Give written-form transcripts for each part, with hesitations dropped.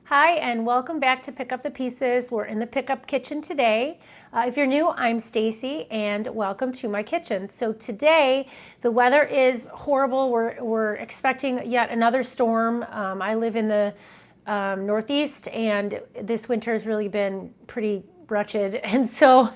Hi, and welcome back to Pick Up the Pieces. We're in the pickup kitchen today. If you're new, I'm Stacy, and welcome to my kitchen. So today, the weather is horrible. We're expecting yet another storm. I live in the Northeast, and this winter has really been pretty wretched, and so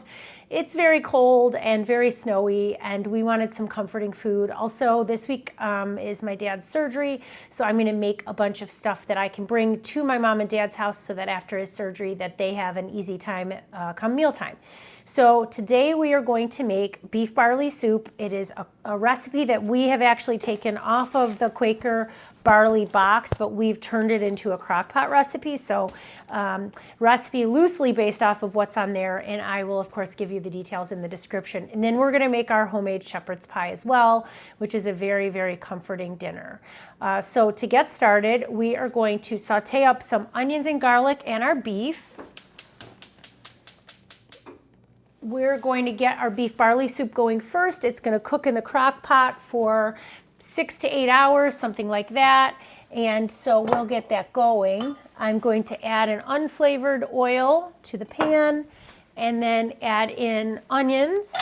it's very cold and very snowy, and we wanted some comforting food. Also, this week is my dad's surgery, so I'm going to make a bunch of stuff that I can bring to my mom and dad's house so that after his surgery that they have an easy time come mealtime. So today we are going to make beef barley soup. It is a recipe that we have actually taken off of the Quaker barley box, but we've turned it into a crock pot recipe. So recipe loosely based off of what's on there, and I will of course give you the details in the description. And then we're going to make our homemade shepherd's pie as well, which is a very, very comforting dinner. So to get started, we are going to saute up some onions and garlic and our beef. We're going to get our beef barley soup going first. It's going to cook in the crock pot for 6 to 8 hours, something like that. And so we'll get that going. I'm going to add an unflavored oil to the pan and then add in onions.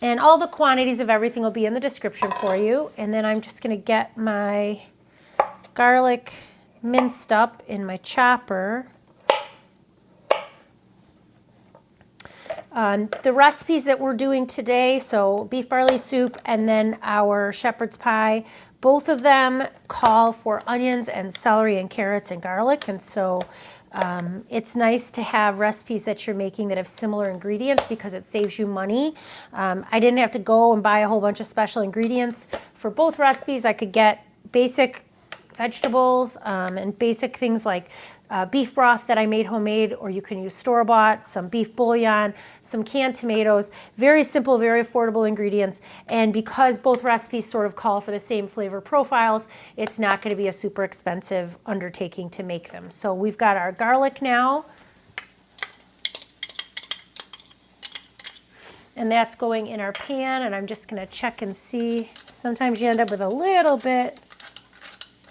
And all the quantities of everything will be in the description for you. And then I'm just going to get my garlic minced up in my chopper. The recipes that we're doing today, so beef barley soup and then our shepherd's pie, both of them call for onions and celery and carrots and garlic, and so it's nice to have recipes that you're making that have similar ingredients because it saves you money. I didn't have to go and buy a whole bunch of special ingredients for both recipes. I could get basic vegetables and basic things like beef broth that I made homemade, or you can use store-bought, some beef bouillon, some canned tomatoes, very simple, very affordable ingredients. And because both recipes sort of call for the same flavor profiles, it's not going to be a super expensive undertaking to make them. So we've got our garlic now, and that's going in our pan, and I'm just going to check and see. Sometimes you end up with a little bit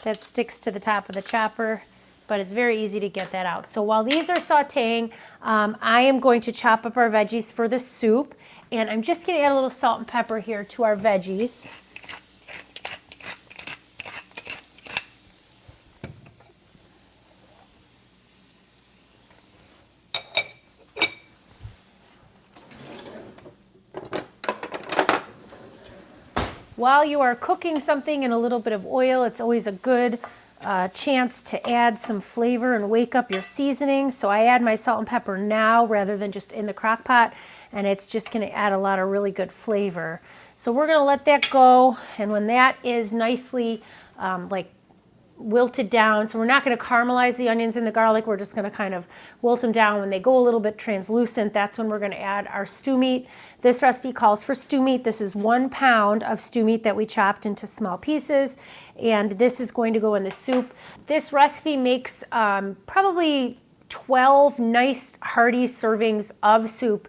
that sticks to the top of the chopper, but it's very easy to get that out. So while these are sauteing, I am going to chop up our veggies for the soup, and I'm just going to add a little salt and pepper here to our veggies. While you are cooking something in a little bit of oil, it's always a good chance to add some flavor and wake up your seasoning. So I add my salt and pepper now rather than just in the crock pot, and it's just going to add a lot of really good flavor. So we're going to let that go, and when that is nicely like wilted down, so we're not going to caramelize the onions and the garlic, we're just going to kind of wilt them down. When they go a little bit translucent, that's when we're going to add our stew meat. This recipe calls for stew meat. This is 1 pound of stew meat that we chopped into small pieces, and this is going to go in the soup. This recipe makes probably 12 nice hearty servings of soup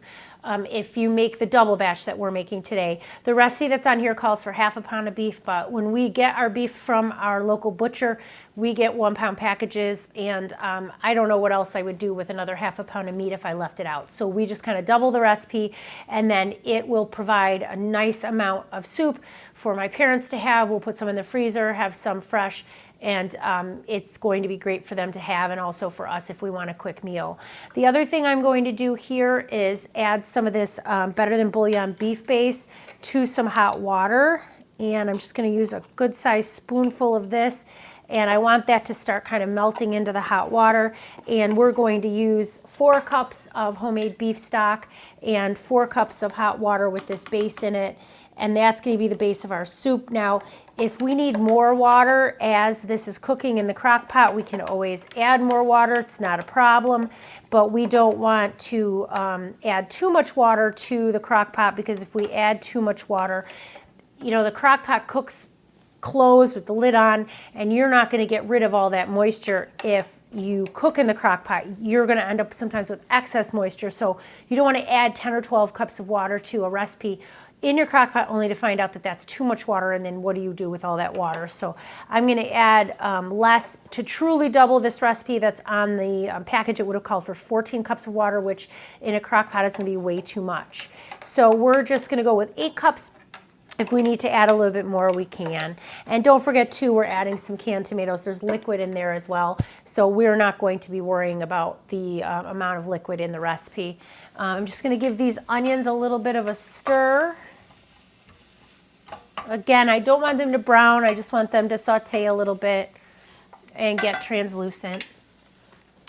if you make the double batch that we're making today. The recipe that's on here calls for half a pound of beef, but when we get our beef from our local butcher, we get 1 pound packages, and I don't know what else I would do with another half a pound of meat if I left it out. So we just kind of double the recipe, and then it will provide a nice amount of soup for my parents to have. We'll put some in the freezer, have some fresh, and it's going to be great for them to have, and also for us if we want a quick meal. The other thing I'm going to do here is add some of this Better Than Bouillon beef base to some hot water, and I'm just going to use a good sized spoonful of this, and I want that to start kind of melting into the hot water. And we're going to use 4 cups of homemade beef stock and 4 cups of hot water with this base in it, and that's going to be the base of our soup. Now, if we need more water as this is cooking in the crock pot, we can always add more water. It's not a problem, but we don't want to add too much water to the crock pot, because if we add too much water, you know, the crock pot cooks closed with the lid on, and you're not going to get rid of all that moisture. If you cook in the crock pot, you're going to end up sometimes with excess moisture. So you don't want to add 10 or 12 cups of water to a recipe in your crock pot only to find out that that's too much water, and then what do you do with all that water? So I'm going to add less to truly double this recipe that's on the package. It would have called for 14 cups of water, which in a crock pot is going to be way too much. So we're just going to go with 8 cups. If we need to add a little bit more, we can. And don't forget, too, we're adding some canned tomatoes. There's liquid in there as well, so we're not going to be worrying about the amount of liquid in the recipe. I'm just going to give these onions a little bit of a stir. Again, I don't want them to brown. I just want them to saute a little bit and get translucent.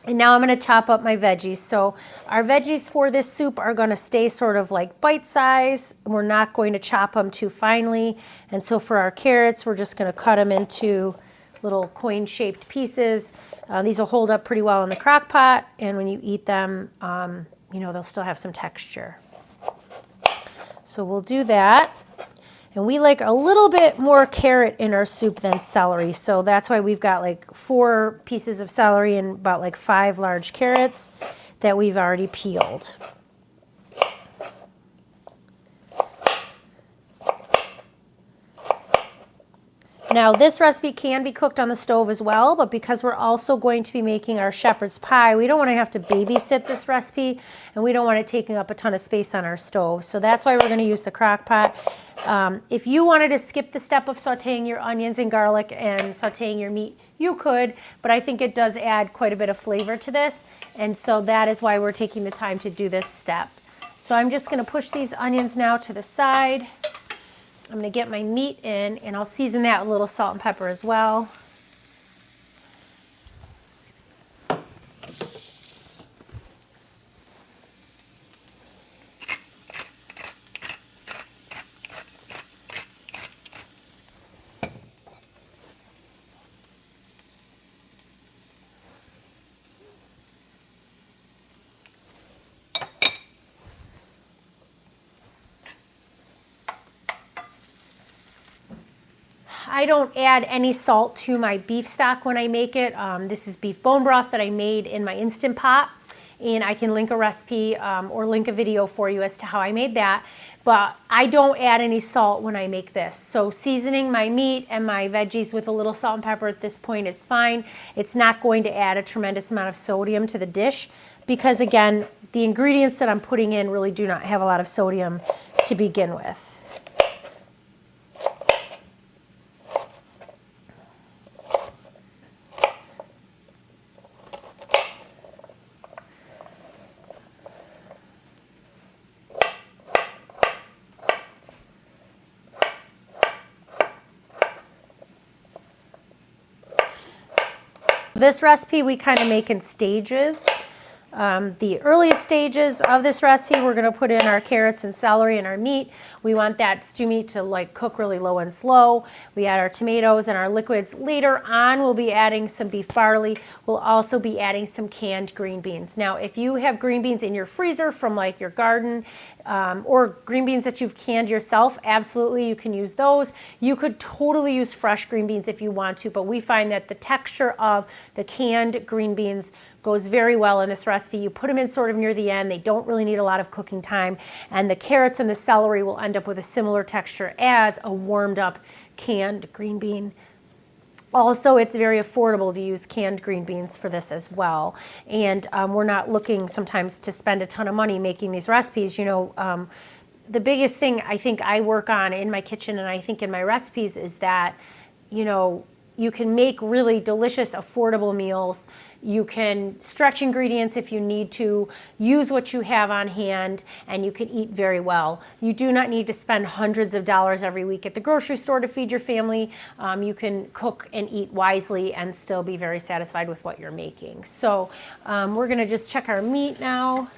And now I'm going to chop up my veggies. So our veggies for this soup are going to stay sort of like bite size. We're not going to chop them too finely. And so for our carrots, we're just going to cut them into little coin-shaped pieces. These will hold up pretty well in the crock pot, and when you eat them, they'll still have some texture. So we'll do that. And we like a little bit more carrot in our soup than celery, so that's why we've got like 4 pieces of celery and about like 5 large carrots that we've already peeled. Now, this recipe can be cooked on the stove as well, but because we're also going to be making our shepherd's pie, we don't want to have to babysit this recipe, and we don't want it taking up a ton of space on our stove. So that's why we're going to use the crock pot. If you wanted to skip the step of sauteing your onions and garlic and sauteing your meat, you could, but I think it does add quite a bit of flavor to this, and so that is why we're taking the time to do this step. So I'm just going to push these onions now to the side. I'm going to get my meat in, and I'll season that with a little salt and pepper as well. I don't add any salt to my beef stock when I make it. This is beef bone broth that I made in my Instant Pot, and I can link a recipe or link a video for you as to how I made that. But I don't add any salt when I make this. So seasoning my meat and my veggies with a little salt and pepper at this point is fine. It's not going to add a tremendous amount of sodium to the dish because, again, the ingredients that I'm putting in really do not have a lot of sodium to begin with. This recipe we kind of make in stages. The earliest stages of this recipe, we're going to put in our carrots and celery and our meat. We want that stew meat to cook really low and slow. We add our tomatoes and our liquids. Later on, we'll be adding some beef barley. We'll also be adding some canned green beans. Now, if you have green beans in your freezer from your garden or green beans that you've canned yourself, absolutely you can use those. You could totally use fresh green beans if you want to, but we find that the texture of the canned green beans goes very well in this recipe. You put them in sort of near the end. They don't really need a lot of cooking time. And the carrots and the celery will end up with a similar texture as a warmed up canned green bean. Also, it's very affordable to use canned green beans for this as well. And we're not looking sometimes to spend a ton of money making these recipes. The biggest thing I think I work on in my kitchen and I think in my recipes is that, you can make really delicious, affordable meals. You can stretch ingredients if you need to, use what you have on hand, and you can eat very well. You do not need to spend hundreds of dollars every week at the grocery store to feed your family. You can cook and eat wisely and still be very satisfied with what you're making. So we're going to just check our meat now.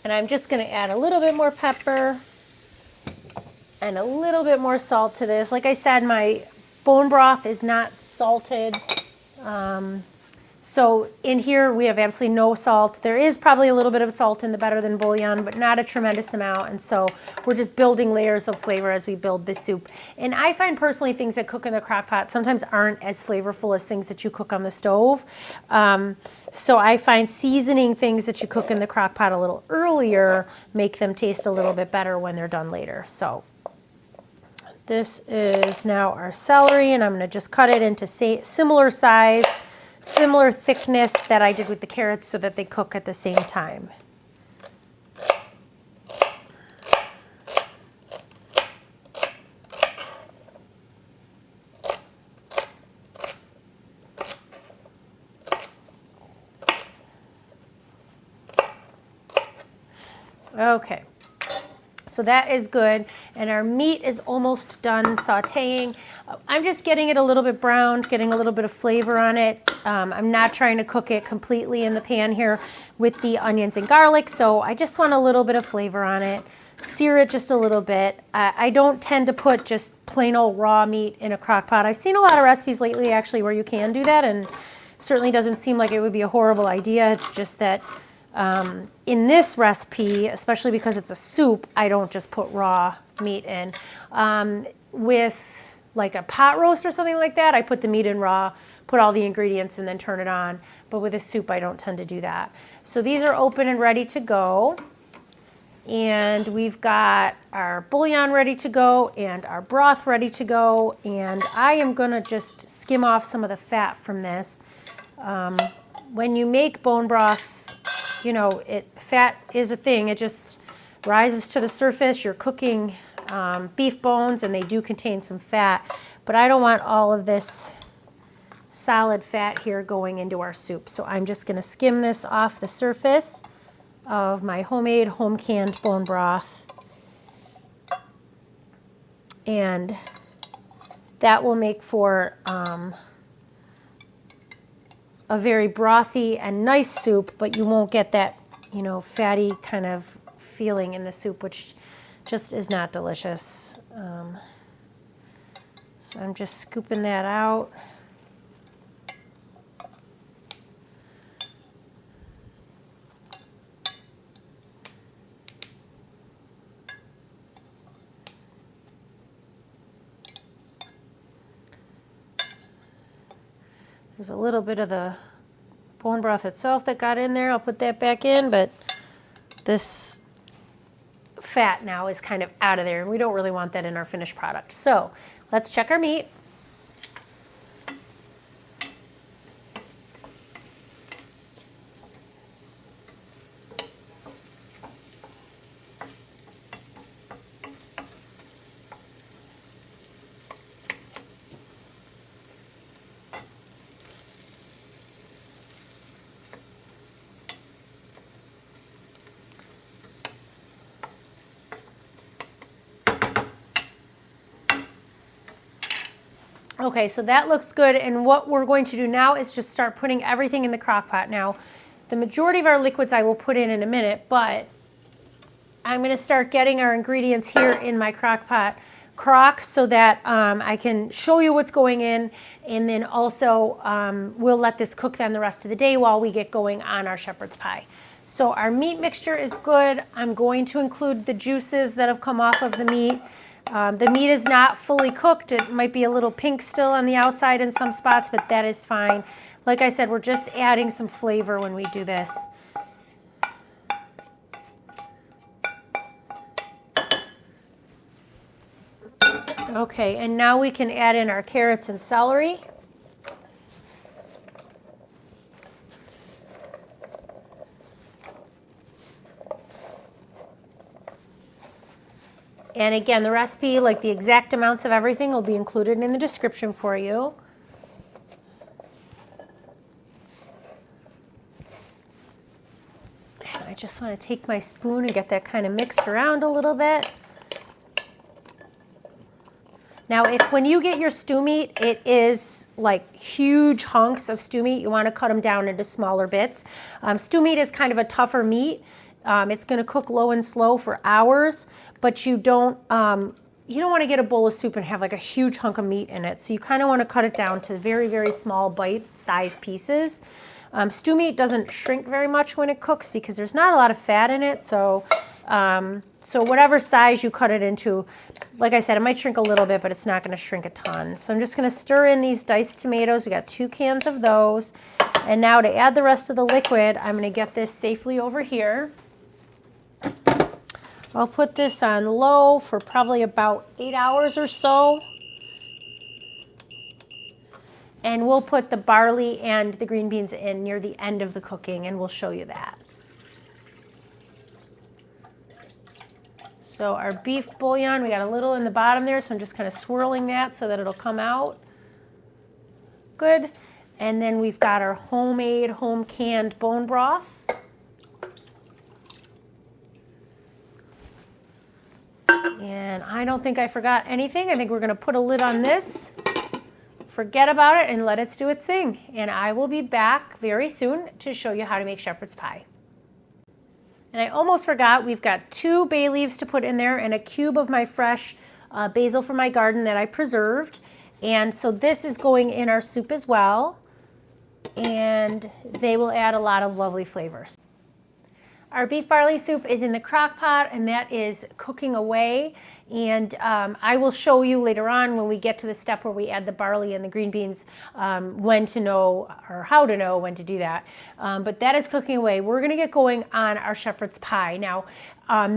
And I'm just going to add a little bit more pepper. And a little bit more salt to this. Like I said, my bone broth is not salted. So in here we have absolutely no salt. There is probably a little bit of salt in the Better Than bouillon, but not a tremendous amount. And so we're just building layers of flavor as we build this soup. And I find personally things that cook in the crock pot sometimes aren't as flavorful as things that you cook on the stove. So I find seasoning things that you cook in the crock pot a little earlier make them taste a little bit better when they're done later. So this is now our celery, and I'm going to just cut it into similar size, similar thickness that I did with the carrots so that they cook at the same time. Okay. So that is good, and our meat is almost done sautéing. I'm just getting it a little bit browned, getting a little bit of flavor on it. I'm not trying to cook it completely in the pan here with the onions and garlic, so I just want a little bit of flavor on it. Sear it just a little bit. I don't tend to put just plain old raw meat in a crock pot. I've seen a lot of recipes lately actually where you can do that, and certainly doesn't seem like it would be a horrible idea. It's just that in this recipe, especially because it's a soup, I don't just put raw meat in. With like a pot roast or something like that, I put the meat in raw, put all the ingredients, and then turn it on. But with a soup, I don't tend to do that. So these are open and ready to go. And we've got our bouillon ready to go and our broth ready to go. And I am going to just skim off some of the fat from this. When you make bone broth, you know, fat is a thing. It just rises to the surface. You're cooking beef bones, and they do contain some fat. But I don't want all of this solid fat here going into our soup. So I'm just going to skim this off the surface of my homemade, home-canned bone broth. And that will make for a very brothy and nice soup, but you won't get that, you know, fatty kind of feeling in the soup, which just is not delicious. So I'm just scooping that out. There's a little bit of the bone broth itself that got in there. I'll put that back in, but this fat now is kind of out of there, and we don't really want that in our finished product. So let's check our meat. Okay, so that looks good, and what we're going to do now is just start putting everything in the crock pot. Now, the majority of our liquids I will put in a minute, but I'm going to start getting our ingredients here in my crock pot crock so that I can show you what's going in, and then also we'll let this cook then the rest of the day while we get going on our shepherd's pie. So our meat mixture is good. I'm going to include the juices that have come off of the meat. The meat is not fully cooked. It might be a little pink still on the outside in some spots, but that is fine. Like I said, we're just adding some flavor when we do this. Okay, and now we can add in our carrots and celery. And again, the recipe, like the exact amounts of everything, will be included in the description for you. And I just want to take my spoon and get that kind of mixed around a little bit. Now, when you get your stew meat, it is like huge hunks of stew meat. You want to cut them down into smaller bits. Stew meat is kind of a tougher meat. It's going to cook low and slow for hours, but you don't you don't want to get a bowl of soup and have like a huge hunk of meat in it. So you kind of want to cut it down to very, very small bite-sized pieces. Stew meat doesn't shrink very much when it cooks because there's not a lot of fat in it. So whatever size you cut it into, like I said, it might shrink a little bit, but it's not going to shrink a ton. So I'm just going to stir in these diced tomatoes. We got 2 cans of those. And now to add the rest of the liquid, I'm going to get this safely over here. I'll put this on low for probably about 8 hours or so. And we'll put the barley and the green beans in near the end of the cooking, and we'll show you that. So our beef bouillon, we got a little in the bottom there, so I'm just kind of swirling that so that it'll come out. Good. And then we've got our homemade, home-canned bone broth. And I don't think I forgot anything. I think we're going to put a lid on this, forget about it, and let it do its thing. And I will be back very soon to show you how to make shepherd's pie. And I almost forgot, we've got 2 bay leaves to put in there and a cube of my fresh basil from my garden that I preserved. And so this is going in our soup as well. And they will add a lot of lovely flavors. Our beef barley soup is in the crock pot, and that is cooking away. And I will show you later on when we get to the step where we add the barley and the green beans when to know, or how to know when to do that. But that is cooking away. We're going to get going on our shepherd's pie. Now,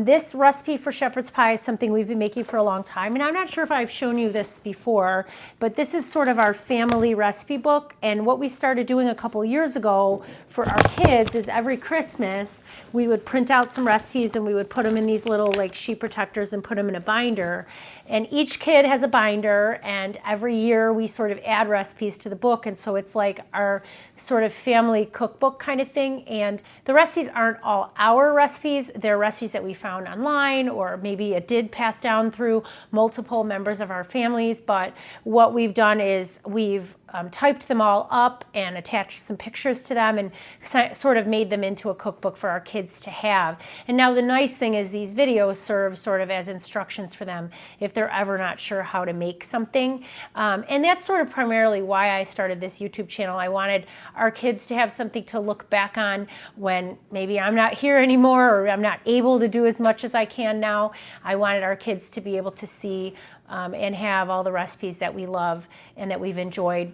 this recipe for shepherd's pie is something we've been making for a long time, and I'm not sure if I've shown you this before, but this is sort of our family recipe book. And what we started doing a couple years ago for our kids is every Christmas we would print out some recipes and we would put them in these little like sheet protectors and put them in a binder. And each kid has a binder, and every year we sort of add recipes to the book, and so it's like our sort of family cookbook kind of thing. And the recipes aren't all our recipes, they're recipes that we found online, or maybe it did pass down through multiple members of our families. But what we've done is we've typed them all up and attached some pictures to them and sort of made them into a cookbook for our kids to have. And now the nice thing is these videos serve sort of as instructions for them if they're ever not sure how to make something. And that's sort of primarily why I started this YouTube channel. I wanted our kids to have something to look back on when maybe I'm not here anymore or I'm not able to do as much as I can now. I wanted our kids to be able to see and have all the recipes that we love and that we've enjoyed.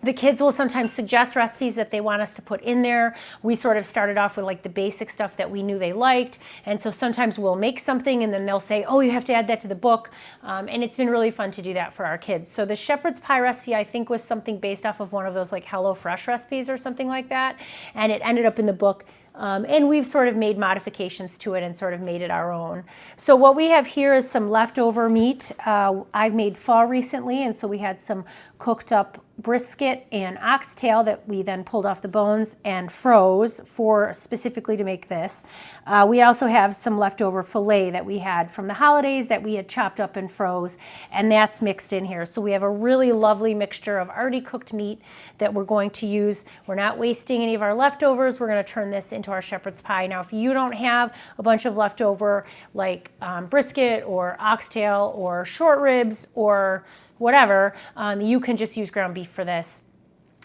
The kids will sometimes suggest recipes that they want us to put in there. We sort of started off with like the basic stuff that we knew they liked. And so sometimes we'll make something and then they'll say, oh, you have to add that to the book. And it's been really fun to do that for our kids. So the shepherd's pie recipe, I think, was something based off of one of those like HelloFresh recipes or something like that. And it ended up in the book. And we've sort of made modifications to it and sort of made it our own. So what we have here is some leftover meat. I've made pho recently, and so we had some cooked up brisket and oxtail that we then pulled off the bones and froze for specifically to make this. We also have some leftover filet that we had from the holidays that we had chopped up and froze, and that's mixed in here. So we have a really lovely mixture of already cooked meat that we're going to use. We're not wasting any of our leftovers. We're going to turn this into our shepherd's pie. Now, if you don't have a bunch of leftover like brisket or oxtail or short ribs or whatever, you can just use ground beef for this.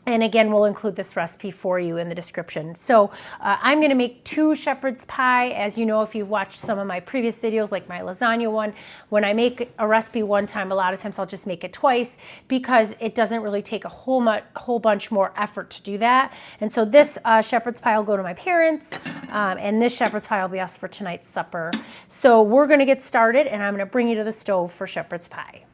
And again, we'll include this recipe for you in the description. So I'm going to make 2 shepherd's pie. As you know, if you've watched some of my previous videos, like my lasagna one, when I make a recipe one time, a lot of times I'll just make it twice because it doesn't really take a whole bunch more effort to do that. And so this shepherd's pie will go to my parents, and this shepherd's pie will be us for tonight's supper. So we're going to get started, and I'm going to bring you to the stove for shepherd's pie.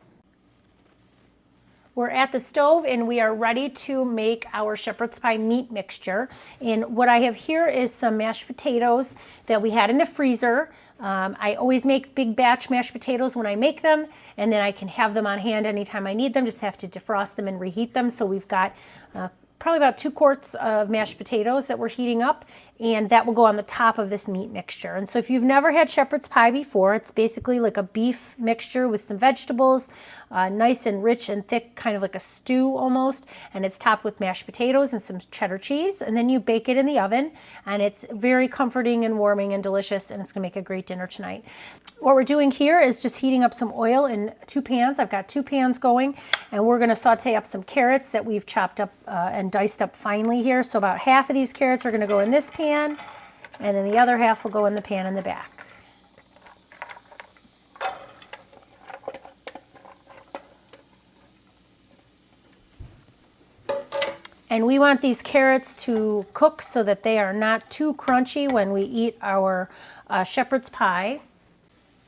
We're at the stove and we are ready to make our shepherd's pie meat mixture. And what I have here is some mashed potatoes that we had in the freezer. I always make big batch mashed potatoes when I make them, and then I can have them on hand anytime I need them, just have to defrost them and reheat them. So we've got probably about 2 quarts of mashed potatoes that we're heating up, and that will go on the top of this meat mixture. And so if you've never had shepherd's pie before, it's basically like a beef mixture with some vegetables, nice and rich and thick, kind of like a stew almost, and it's topped with mashed potatoes and some cheddar cheese, and then you bake it in the oven, and it's very comforting and warming and delicious, and it's going to make a great dinner tonight. What we're doing here is just heating up some oil in 2 pans. I've got 2 pans going, and we're going to saute up some carrots that we've chopped up and diced up finely here. So about half of these carrots are going to go in this pan, and then the other half will go in the pan in the back. And we want these carrots to cook so that they are not too crunchy when we eat our shepherd's pie.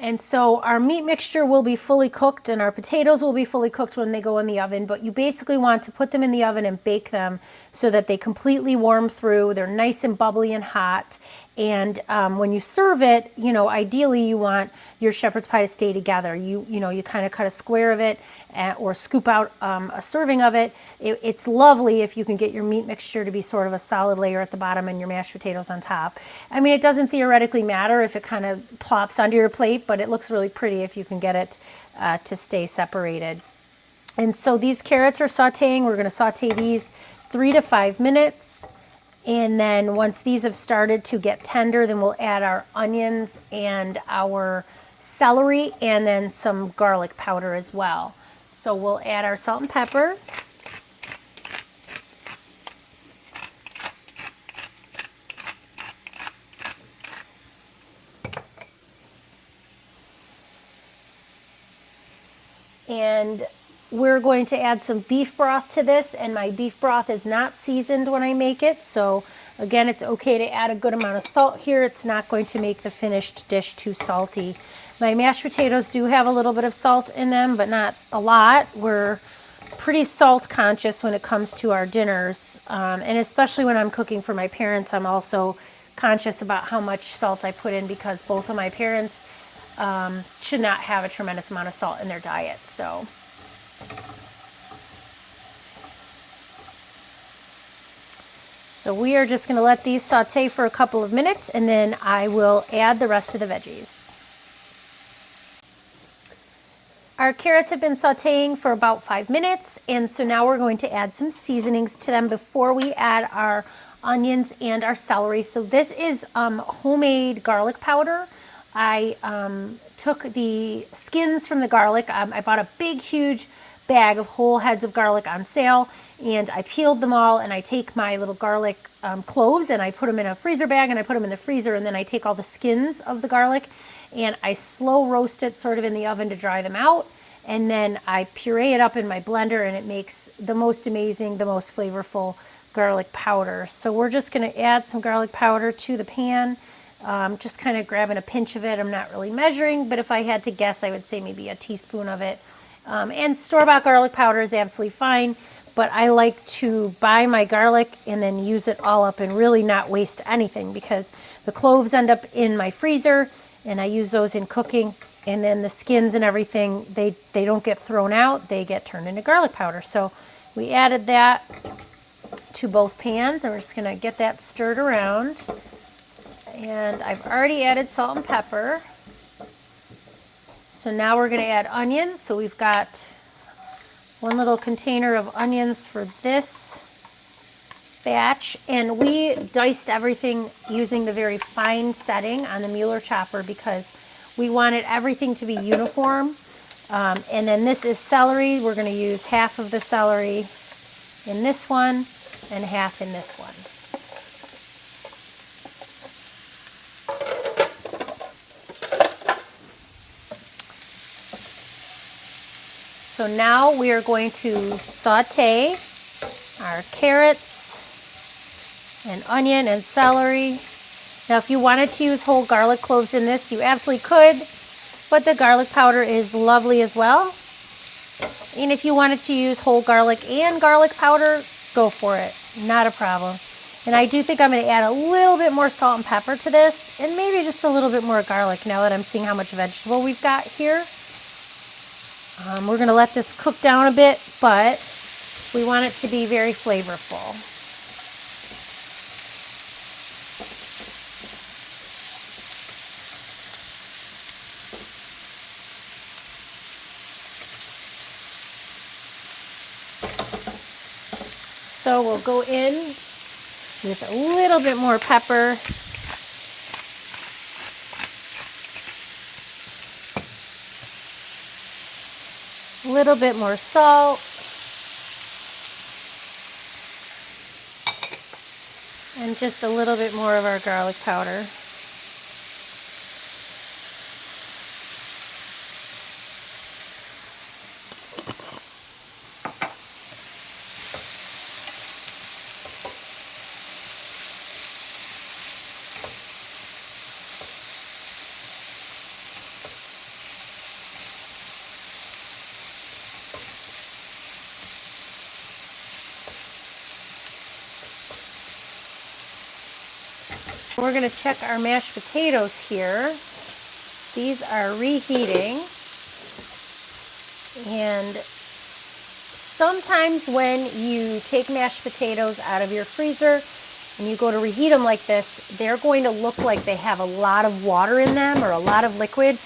And so our meat mixture will be fully cooked and our potatoes will be fully cooked when they go in the oven, but you basically want to put them in the oven and bake them so that they completely warm through. They're nice and bubbly and hot. And when you serve it, you know, ideally you want your shepherd's pie to stay together. You kind of cut a square of it or scoop out a serving of it. It's lovely if you can get your meat mixture to be sort of a solid layer at the bottom and your mashed potatoes on top. I mean, it doesn't theoretically matter if it kind of plops onto your plate, but it looks really pretty if you can get it to stay separated. And so these carrots are sauteing. We're going to saute these 3 to 5 minutes. And then once these have started to get tender, then we'll add our onions and our celery and then some garlic powder as well. So we'll add our salt and pepper. And we're going to add some beef broth to this, and my beef broth is not seasoned when I make it, so again, it's okay to add a good amount of salt here. It's not going to make the finished dish too salty. My mashed potatoes do have a little bit of salt in them, but not a lot. We're pretty salt conscious when it comes to our dinners, and especially when I'm cooking for my parents, I'm also conscious about how much salt I put in because both of my parents should not have a tremendous amount of salt in their diet. So we are just going to let these saute for a couple of minutes, and then I will add the rest of the veggies. Our carrots have been sauteing for about 5 minutes, and so now we're going to add some seasonings to them before we add our onions and our celery. So this is homemade garlic powder. I took the skins from the garlic. I bought a big, huge bag of whole heads of garlic on sale, and I peeled them all, and I take my little garlic cloves and I put them in a freezer bag and I put them in the freezer, and then I take all the skins of the garlic and I slow roast it sort of in the oven to dry them out, and then I puree it up in my blender, and it makes the most amazing, the most flavorful garlic powder. So we're just going to add some garlic powder to the pan, just kind of grabbing a pinch of it. I'm not really measuring, but if I had to guess, I would say maybe a teaspoon of it. And store-bought garlic powder is absolutely fine, but I like to buy my garlic and then use it all up and really not waste anything, because the cloves end up in my freezer and I use those in cooking, and then the skins and everything, they don't get thrown out, they get turned into garlic powder. So we added that to both pans, and we're just going to get that stirred around. And I've already added salt and pepper. So now we're going to add onions. So we've got one little container of onions for this batch, and we diced everything using the very fine setting on the Mueller chopper because we wanted everything to be uniform. And then this is celery. We're going to use half of the celery in this one and half in this one. So now we are going to saute our carrots and onion and celery. Now if you wanted to use whole garlic cloves in this, you absolutely could, but the garlic powder is lovely as well. And if you wanted to use whole garlic and garlic powder, go for it, not a problem. And I do think I'm going to add a little bit more salt and pepper to this, and maybe just a little bit more garlic now that I'm seeing how much vegetable we've got here. We're going to let this cook down a bit, but we want it to be very flavorful. So we'll go in with a little bit more pepper. little bit more salt. And just a little bit more of our garlic powder. We're going to check our mashed potatoes here. These are reheating. And sometimes when you take mashed potatoes out of your freezer and you go to reheat them like this, they're going to look like they have a lot of water in them or a lot of liquid,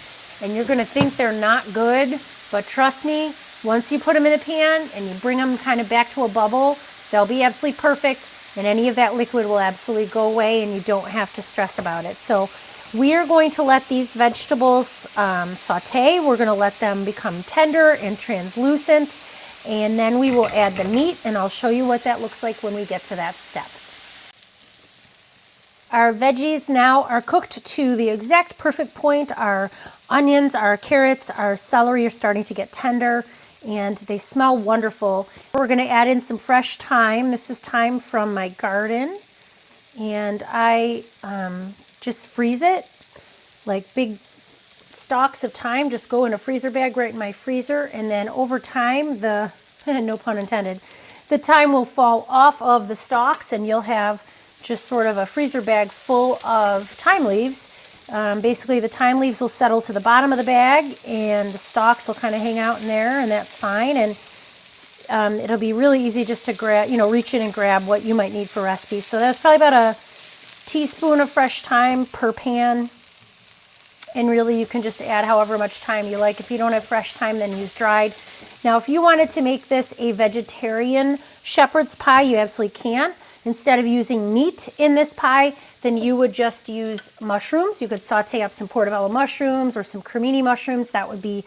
and you're going to think they're not good. But trust me, once you put them in a pan and you bring them kind of back to a bubble, they'll be absolutely perfect. And any of that liquid will absolutely go away and you don't have to stress about it. So we are going to let these vegetables saute. We're going to let them become tender and translucent. And then we will add the meat, and I'll show you what that looks like when we get to that step. Our veggies now are cooked to the exact perfect point. Our onions, our carrots, our celery are starting to get tender, and they smell wonderful. We're going to add in some fresh thyme. This is thyme from my garden, and I just freeze it. Like big stalks of thyme just go in a freezer bag right in my freezer, and then over time, the no pun intended, the thyme will fall off of the stalks, and you'll have just sort of a freezer bag full of thyme leaves. Basically, the thyme leaves will settle to the bottom of the bag, and the stalks will kind of hang out in there, and that's fine. And it'll be really easy just to grab, reach in and grab what you might need for recipes. So that's probably about a teaspoon of fresh thyme per pan. And really, you can just add however much thyme you like. If you don't have fresh thyme, then use dried. Now, if you wanted to make this a vegetarian shepherd's pie, you absolutely can. Instead of using meat in this pie, then you would just use mushrooms. You could saute up some portobello mushrooms or some cremini mushrooms. That would be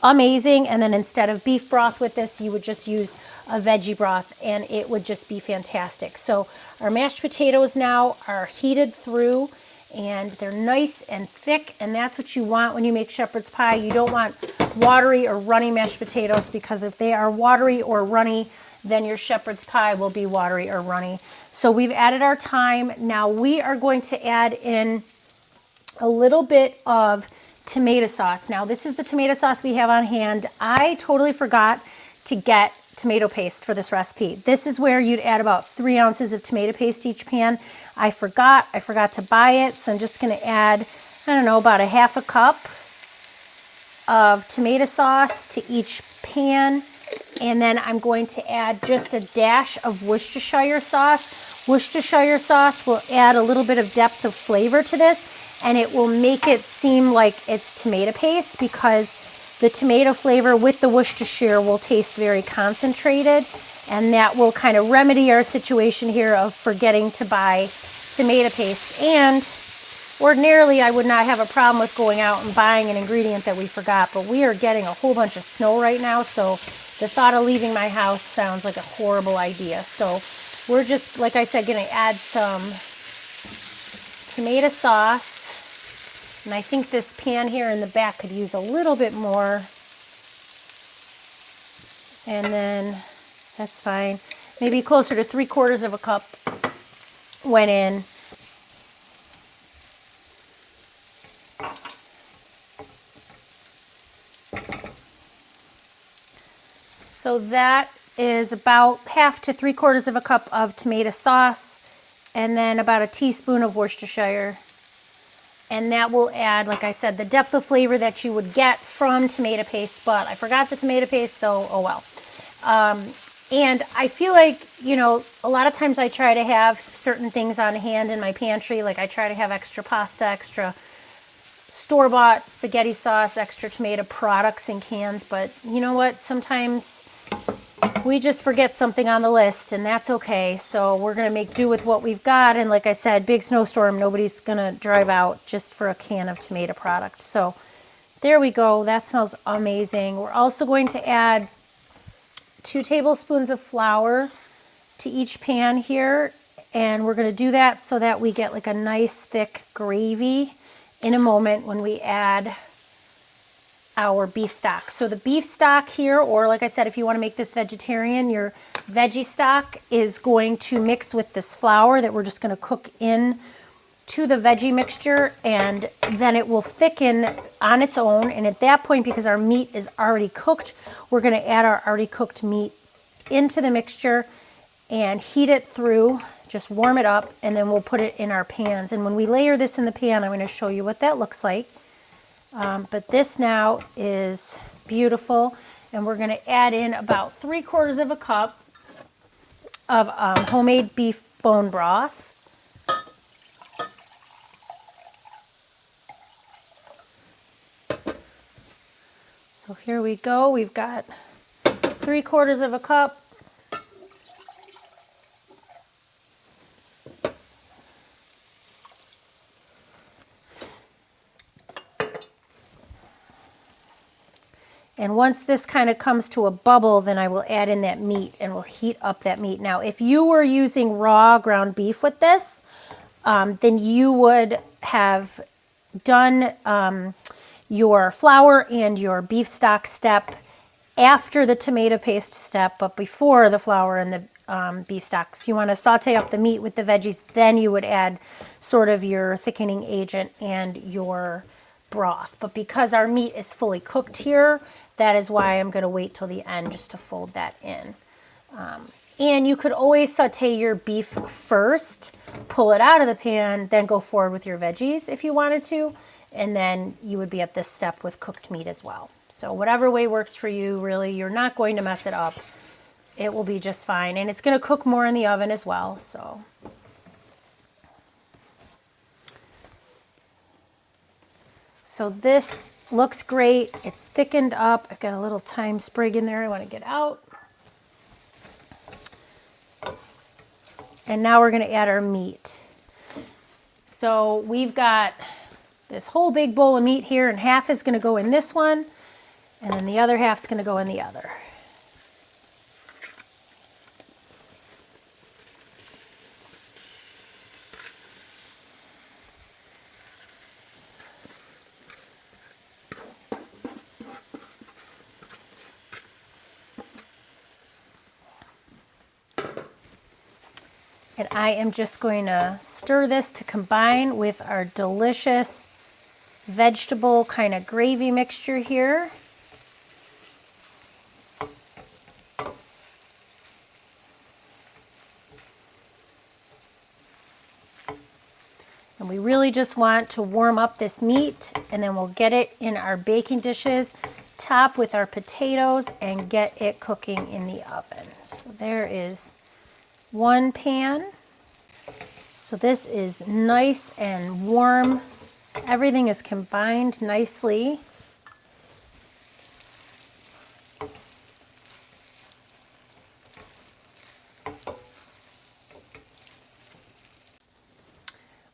amazing. And then instead of beef broth with this, you would just use a veggie broth, and it would just be fantastic. So our mashed potatoes now are heated through, and they're nice and thick, and that's what you want when you make shepherd's pie. You don't want watery or runny mashed potatoes, because if they are watery or runny, then your shepherd's pie will be watery or runny. So we've added our thyme. Now we are going to add in a little bit of tomato sauce. Now this is the tomato sauce we have on hand. I totally forgot to get tomato paste for this recipe. This is where you'd add about 3 ounces of tomato paste each pan. I forgot to buy it, so I'm just going to add, about a half a cup of tomato sauce to each pan. And then I'm going to add just a dash of Worcestershire sauce. Worcestershire sauce will add a little bit of depth of flavor to this, and it will make it seem like it's tomato paste, because the tomato flavor with the Worcestershire will taste very concentrated, and that will kind of remedy our situation here of forgetting to buy tomato paste. And ordinarily, I would not have a problem with going out and buying an ingredient that we forgot, but we are getting a whole bunch of snow right now, so the thought of leaving my house sounds like a horrible idea. So we're just, like I said, going to add some tomato sauce. And I think this pan here in the back could use a little bit more. And then that's fine. Maybe closer to 3/4 of a cup went in. So that is about 1/2 to 3/4 of a cup of tomato sauce, and then about a teaspoon of Worcestershire. And that will add, like I said, the depth of flavor that you would get from tomato paste, but I forgot the tomato paste, so oh well. And I feel like, a lot of times I try to have certain things on hand in my pantry, like I try to have extra pasta, extra store-bought spaghetti sauce, extra tomato products in cans, but you know what? Sometimes we just forget something on the list, and that's okay. So we're going to make do with what we've got, and like I said, big snowstorm, nobody's going to drive out just for a can of tomato product. So There we go. That smells amazing. We're also going to add 2 tablespoons of flour to each pan here. And we're going to do that so that we get like a nice thick gravy in a moment when we add our beef stock. So the beef stock here, or like I said, if you want to make this vegetarian, your veggie stock is going to mix with this flour that we're just going to cook in to the veggie mixture, and then it will thicken on its own. And at that point, because our meat is already cooked, we're going to add our already cooked meat into the mixture and heat it through, just warm it up, and then we'll put it in our pans. And when we layer this in the pan, I'm going to show you what that looks like. But this now is beautiful, and we're going to add in about 3/4 of a cup of homemade beef bone broth. So here we go. We've got 3/4 of a cup. And once this kind of comes to a bubble, then I will add in that meat and we'll heat up that meat. Now, if you were using raw ground beef with this, then you would have done your flour and your beef stock step after the tomato paste step, but before the flour and the beef stock. So you want to saute up the meat with the veggies, then you would add sort of your thickening agent and your broth. But because our meat is fully cooked here, that is why I'm going to wait till the end just to fold that in. And you could always saute your beef first, pull it out of the pan, then go forward with your veggies if you wanted to, and then you would be at this step with cooked meat as well. So whatever way works for you, really, you're not going to mess it up. It will be just fine, and it's going to cook more in the oven as well. So this looks great. It's thickened up. I've got a little thyme sprig in there I want to get out. And now we're going to add our meat. So we've got this whole big bowl of meat here, and half is going to go in this one, and then the other half's going to go in the other. And I am just going to stir this to combine with our delicious vegetable kind of gravy mixture here. And we really just want to warm up this meat, and then we'll get it in our baking dishes, top with our potatoes, and get it cooking in the oven. So there is one pan. So this is nice and warm. Everything is combined nicely.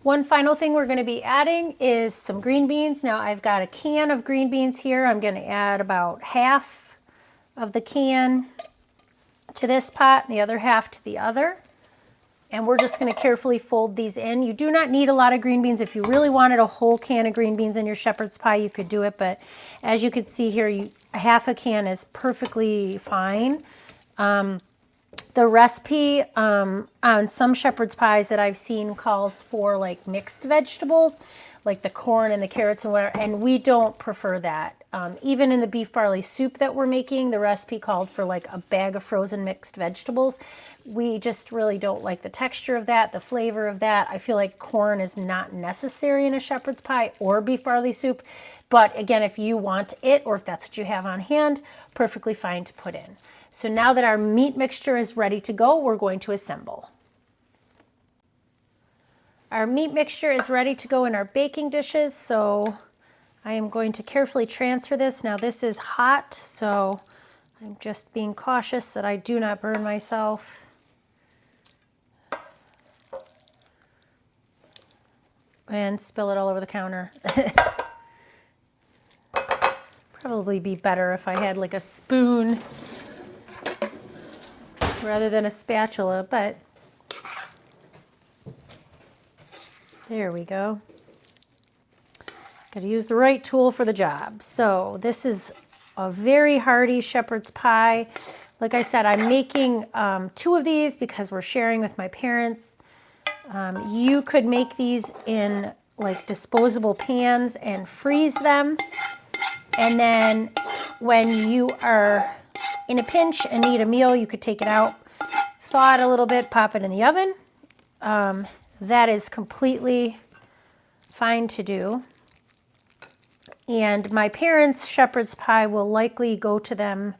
One final thing we're going to be adding is some green beans. Now I've got a can of green beans here. I'm going to add about half of the can to this pot and the other half to the other. And we're just going to carefully fold these in. You do not need a lot of green beans. If you really wanted a whole can of green beans in your shepherd's pie, you could do it. But as you can see here, half a can is perfectly fine. The recipe on some shepherd's pies that I've seen calls for like mixed vegetables, like the corn and the carrots and whatever, and we don't prefer that. Even in the beef barley soup that we're making, the recipe called for like a bag of frozen mixed vegetables. We just really don't like the texture of that, the flavor of that. I feel like corn is not necessary in a shepherd's pie or beef barley soup. But again, if you want it, or if that's what you have on hand, perfectly fine to put in. So now that our meat mixture is ready to go, we're going to assemble. Our meat mixture is ready to go in our baking dishes, so I am going to carefully transfer this. Now this is hot, so I'm just being cautious that I do not burn myself. And spill it all over the counter. Probably be better if I had like a spoon rather than a spatula, but there we go. Got to use the right tool for the job. So this is a very hearty shepherd's pie. Like I said, I'm making 2 of these because we're sharing with my parents. You could make these in like disposable pans and freeze them. And then when you are in a pinch and need a meal, you could take it out, thaw it a little bit, pop it in the oven. That is completely fine to do. And my parents' shepherd's pie will likely go to them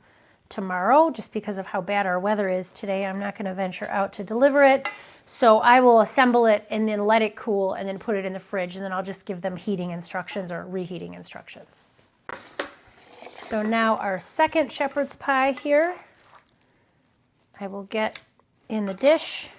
tomorrow just because of how bad our weather is today. I'm not going to venture out to deliver it. So I will assemble it and then let it cool and then put it in the fridge, and then I'll just give them heating instructions or reheating instructions. So now our second shepherd's pie here, I will get in the dish.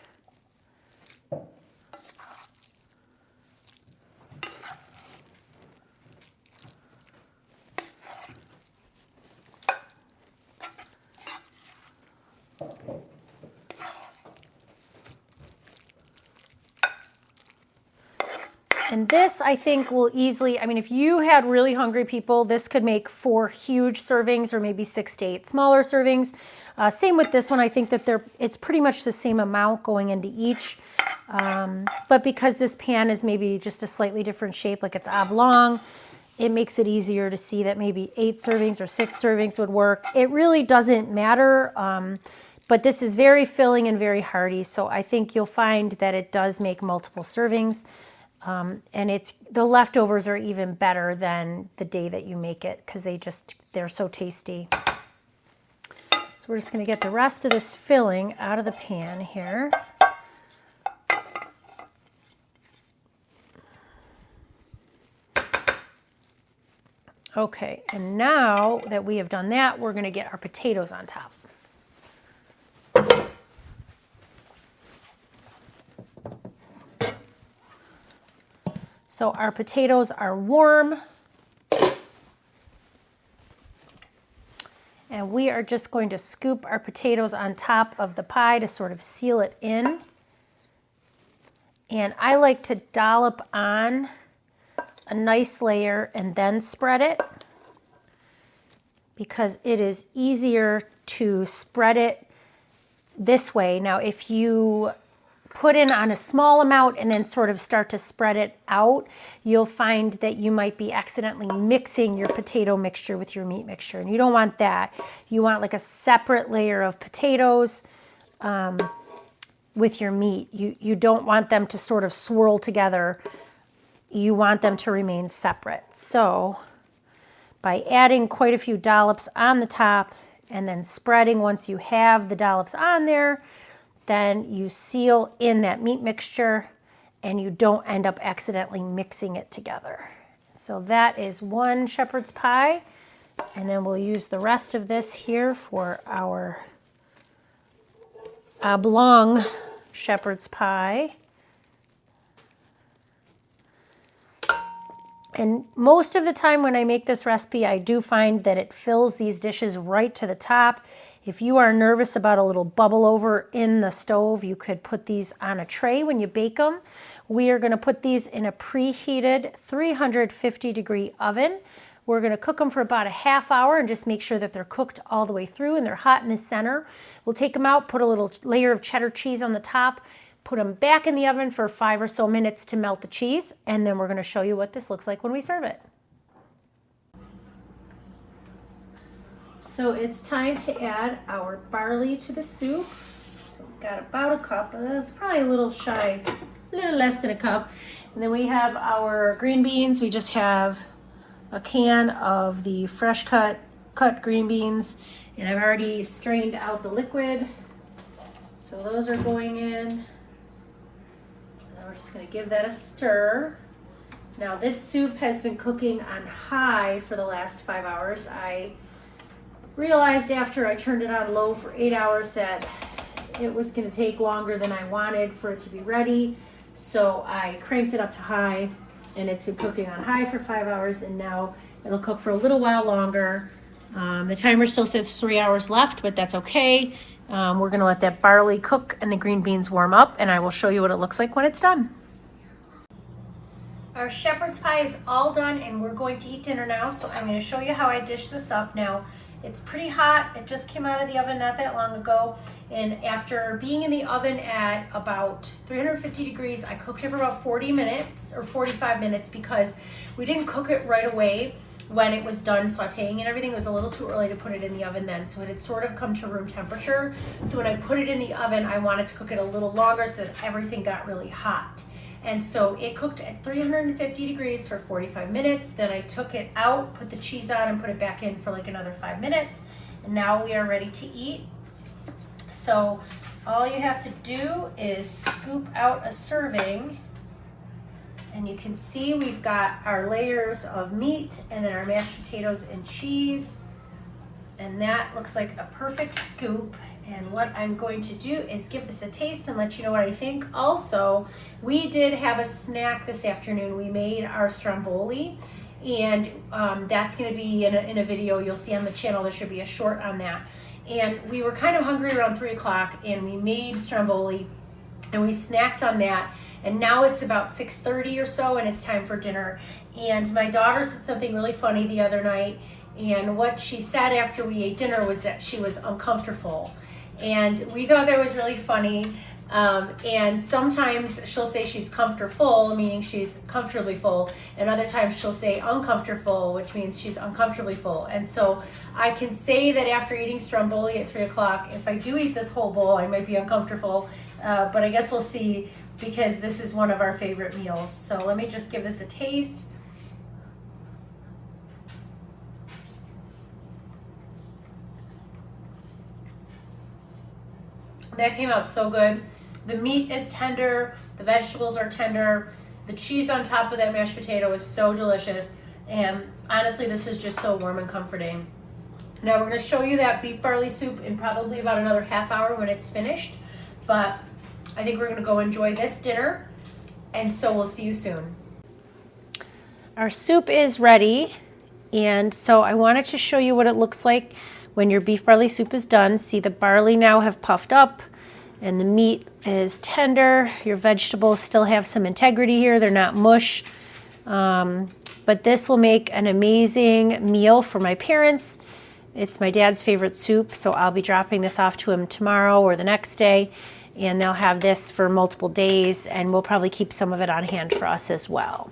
And this, I think, will easily, I mean, if you had really hungry people, this could make 4 huge servings or maybe 6 to 8 smaller servings. Same with this one. I think that it's pretty much the same amount going into each. But because this pan is maybe just a slightly different shape, like it's oblong, it makes it easier to see that maybe 8 servings or 6 servings would work. It really doesn't matter. But this is very filling and very hearty. So I think you'll find that it does make multiple servings. And the leftovers are even better than the day that you make it because they're so tasty. So we're just going to get the rest of this filling out of the pan here. Okay, and now that we have done that, we're going to get our potatoes on top. So our potatoes are warm. And we are just going to scoop our potatoes on top of the pie to sort of seal it in. And I like to dollop on a nice layer and then spread it because it is easier to spread it this way. Now, if you put in on a small amount and then sort of start to spread it out, you'll find that you might be accidentally mixing your potato mixture with your meat mixture. And you don't want that. You want like a separate layer of potatoes with your meat. You don't want them to sort of swirl together. You want them to remain separate. So by adding quite a few dollops on the top and then spreading once you have the dollops on there, then you seal in that meat mixture and you don't end up accidentally mixing it together. So that is one shepherd's pie, and then we'll use the rest of this here for our oblong shepherd's pie. And most of the time when I make this recipe, I do find that it fills these dishes right to the top. If you are nervous about a little bubble over in the stove, you could put these on a tray when you bake them. We are going to put these in a preheated 350-degree oven. We're going to cook them for about a half hour and just make sure that they're cooked all the way through and they're hot in the center. We'll take them out, put a little layer of cheddar cheese on the top, put them back in the oven for 5 or so minutes to melt the cheese, and then we're going to show you what this looks like when we serve it. So it's time to add our barley to the soup. So we've got about a cup. It's probably a little shy, a little less than a cup. And then we have our green beans. We just have a can of the fresh cut green beans. And I've already strained out the liquid. So those are going in. And then we're just going to give that a stir. Now this soup has been cooking on high for the last 5 hours. I realized after I turned it on low for 8 hours that it was going to take longer than I wanted for it to be ready. So I cranked it up to high, and it's been cooking on high for 5 hours, and now It'll cook for a little while longer. The timer still says 3 hours left, but that's okay. We're gonna let that barley cook and the green beans warm up, and I will show you what it looks like when it's done. Our shepherd's pie is all done, and we're going to eat dinner now, so I'm gonna show you how I dish this up. Now, it's pretty hot. It just came out of the oven not that long ago, and after being in the oven at about 350 degrees, I cooked it for about 40 minutes or 45 minutes because we didn't cook it right away. When it was done sauteing and everything, it was a little too early to put it in the oven then, so it had sort of come to room temperature. So when I put it in the oven, I wanted to cook it a little longer so that everything got really hot. And so it cooked at 350 degrees for 45 minutes. Then I took it out, put the cheese on, and put it back in for like another 5 minutes. And now we are ready to eat. So all you have to do is scoop out a serving. And you can see we've got our layers of meat and then our mashed potatoes and cheese. And that looks like a perfect scoop. And what I'm going to do is give this a taste and let you know what I think. Also, we did have a snack this afternoon. We made our stromboli, and that's going to be in a video you'll see on the channel. There should be a short on that. And we were kind of hungry around 3 o'clock, and we made stromboli, and we snacked on that. And now it's about 6:30 or so, and it's time for dinner. And my daughter said something really funny the other night, and what she said after we ate dinner was that she was uncomfortable. And we thought that was really funny. And sometimes she'll say she's comfortable, meaning she's comfortably full, and other times she'll say uncomfortable, which means she's uncomfortably full. And so I can say that after eating stromboli at 3 o'clock, if I do eat this whole bowl, I might be uncomfortable, but I guess we'll see, because this is one of our favorite meals. So let me just give this a taste. That came out so good. The meat is tender, the vegetables are tender, the cheese on top of that mashed potato is so delicious, and honestly, this is just so warm and comforting. Now we're gonna show you that beef barley soup in probably about another half hour when it's finished, but I think we're gonna go enjoy this dinner, and so we'll see you soon. Our soup is ready, and so I wanted to show you what it looks like when your beef barley soup is done. See, the barley now have puffed up, and the meat is tender. Your vegetables still have some integrity here. They're not mush, but this will make an amazing meal for my parents. It's my dad's favorite soup, so I'll be dropping this off to him tomorrow or the next day, and they'll have this for multiple days, and we'll probably keep some of it on hand for us as well.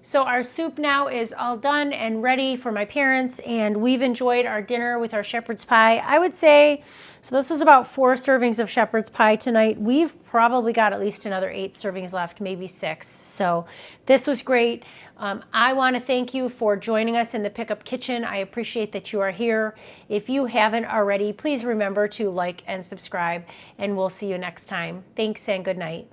So our soup now is all done and ready for my parents, and we've enjoyed our dinner with our shepherd's pie. I would say, so this was about 4 servings of shepherd's pie tonight. We've probably got at least another 8 servings left, maybe 6. So this was great. I want to thank you for joining us in the Pickup Kitchen. I appreciate that you are here. If you haven't already, please remember to like and subscribe, and we'll see you next time. Thanks and good night.